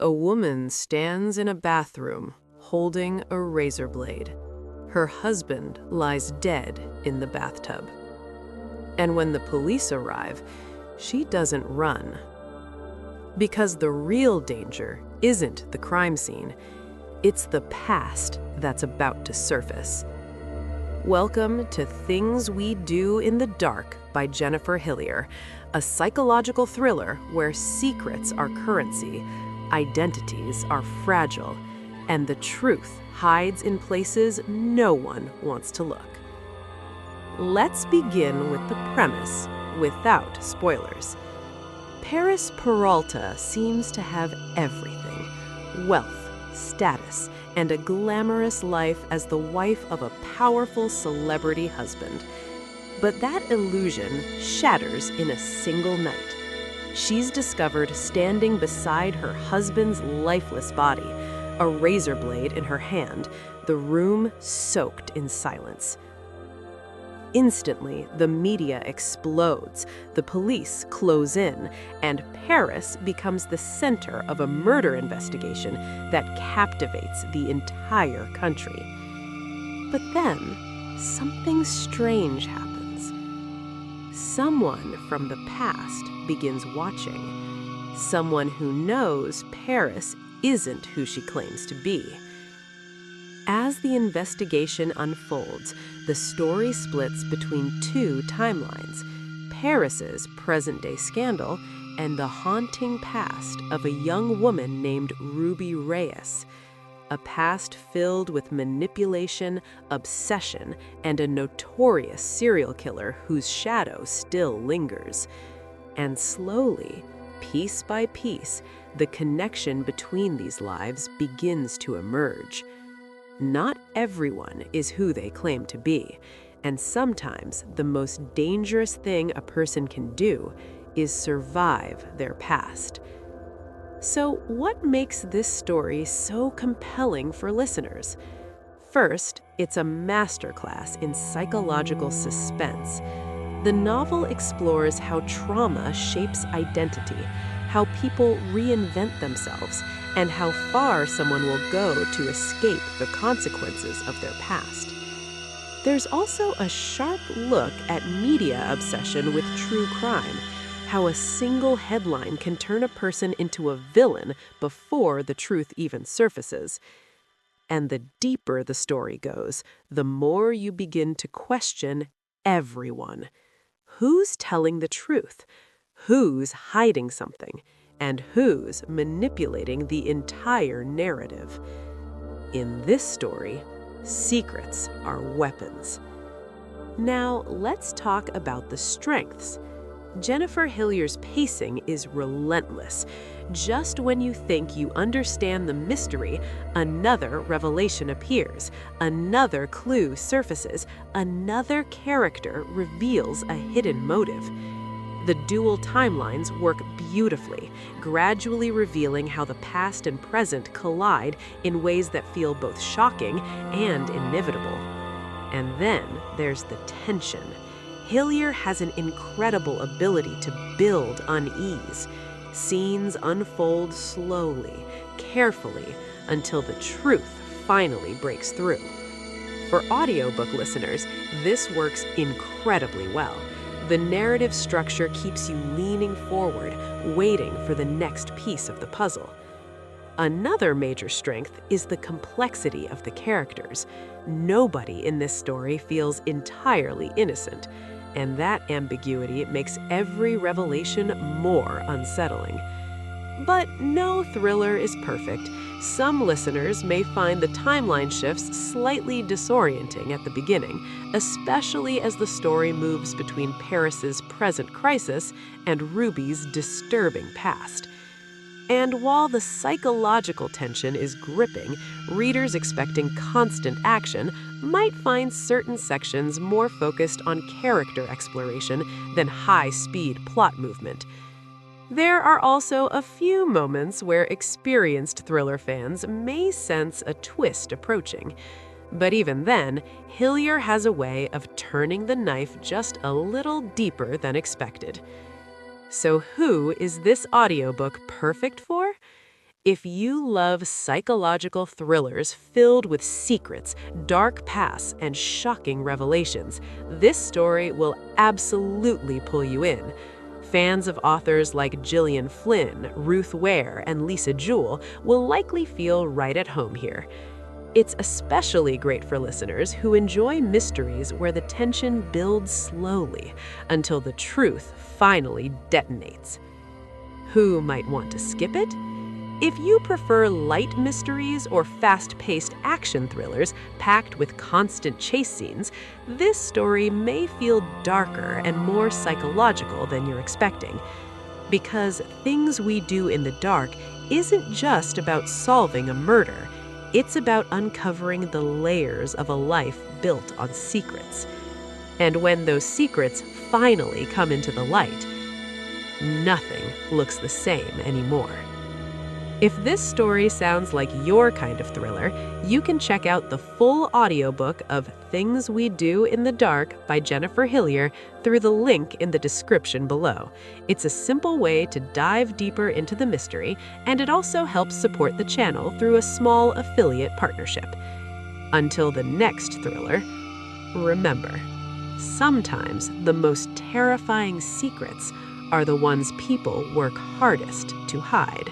A woman stands in a bathroom holding a razor blade. Her husband lies dead in the bathtub. And when the police arrive, she doesn't run. Because the real danger isn't the crime scene, it's the past that's about to surface. Welcome to Things We Do in the Dark by Jennifer Hillier, a psychological thriller where secrets are currency, identities are fragile, and the truth hides in places no one wants to look. Let's begin with the premise, without spoilers. Paris Peralta seems to have everything: wealth, status, and a glamorous life as the wife of a powerful celebrity husband. But that illusion shatters in a single night. She's discovered standing beside her husband's lifeless body, a razor blade in her hand, the room soaked in silence. Instantly, the media explodes, the police close in, and Paris becomes the center of a murder investigation that captivates the entire country. But then, something strange happens. Someone from the past begins watching. Someone who knows Paris isn't who she claims to be. As the investigation unfolds, the story splits between two timelines: Paris's present-day scandal and the haunting past of a young woman named Ruby Reyes, a past filled with manipulation, obsession, and a notorious serial killer whose shadow still lingers. And slowly, piece by piece, the connection between these lives begins to emerge. Not everyone is who they claim to be, and sometimes the most dangerous thing a person can do is survive their past. So, what makes this story so compelling for listeners? First, it's a masterclass in psychological suspense. The novel explores how trauma shapes identity, how people reinvent themselves, and how far someone will go to escape the consequences of their past. There's also a sharp look at media obsession with true crime, how a single headline can turn a person into a villain before the truth even surfaces. And the deeper the story goes, the more you begin to question everyone. Who's telling the truth? Who's hiding something? And who's manipulating the entire narrative? In this story, secrets are weapons. Now, let's talk about the strengths. Jennifer Hillier's pacing is relentless. Just when you think you understand the mystery, another revelation appears, another clue surfaces, another character reveals a hidden motive. The dual timelines work beautifully, gradually revealing how the past and present collide in ways that feel both shocking and inevitable. And then there's the tension. Hillier has an incredible ability to build unease. Scenes unfold slowly, carefully, until the truth finally breaks through. For audiobook listeners, this works incredibly well. The narrative structure keeps you leaning forward, waiting for the next piece of the puzzle. Another major strength is the complexity of the characters. Nobody in this story feels entirely innocent, and that ambiguity makes every revelation more unsettling. But no thriller is perfect. Some listeners may find the timeline shifts slightly disorienting at the beginning, especially as the story moves between Paris's present crisis and Ruby's disturbing past. And while the psychological tension is gripping, readers expecting constant action might find certain sections more focused on character exploration than high-speed plot movement. There are also a few moments where experienced thriller fans may sense a twist approaching. But even then, Hillier has a way of turning the knife just a little deeper than expected. So who is this audiobook perfect for? If you love psychological thrillers filled with secrets, dark pasts, and shocking revelations, this story will absolutely pull you in. Fans of authors like Gillian Flynn, Ruth Ware, and Lisa Jewell will likely feel right at home here. It's especially great for listeners who enjoy mysteries where the tension builds slowly until the truth finally detonates. Who might want to skip it? If you prefer light mysteries or fast-paced action thrillers packed with constant chase scenes, this story may feel darker and more psychological than you're expecting. Because Things We Do in the Dark isn't just about solving a murder, it's about uncovering the layers of a life built on secrets. And when those secrets finally come into the light, nothing looks the same anymore. If this story sounds like your kind of thriller, you can check out the full audiobook of Things We Do in the Dark by Jennifer Hillier through the link in the description below. It's a simple way to dive deeper into the mystery, and it also helps support the channel through a small affiliate partnership. Until the next thriller, remember, sometimes the most terrifying secrets are the ones people work hardest to hide.